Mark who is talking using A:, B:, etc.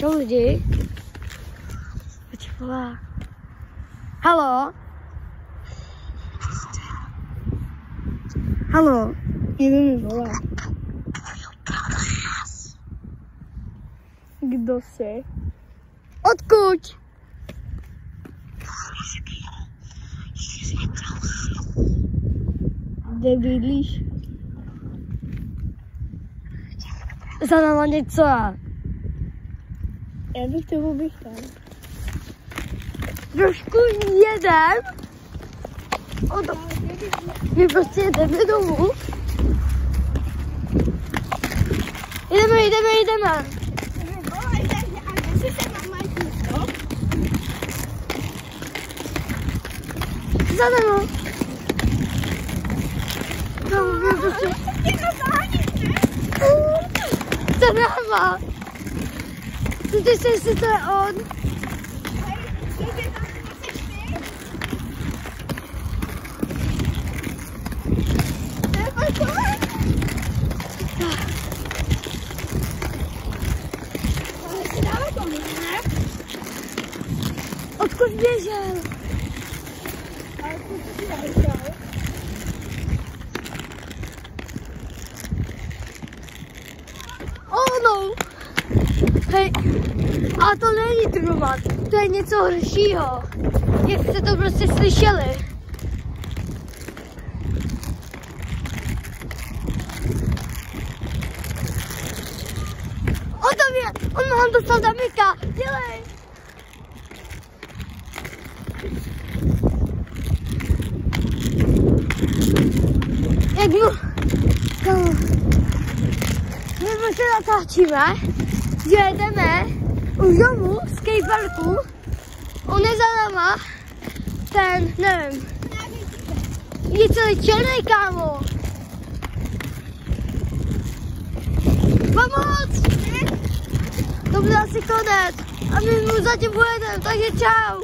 A: Čau lidi. Počkej, volá. Haló? Haló? Někdo mi volá. Kdo jsi? Odkud? Kde bydlíš? Za náma něco. Já bych to oběchal. Trošku jedem. My prostě jedeme domů. Jdeme. Za náma. Za náma. Ty se, jestli to je on. Odkud běžel? Oh no! Hej, a to není trumat, to je něco horšího. Jak jste to prostě slyšeli. On tam je, on nám dostal damika, dělej! Jak mu... My prostě natáčíme, že jedeme už domů z skateparku. On je za náma, ten, nevím, je celý černý, kámo. Pomoc! To bude asi konec a my mu zatím pojedeme, takže čau.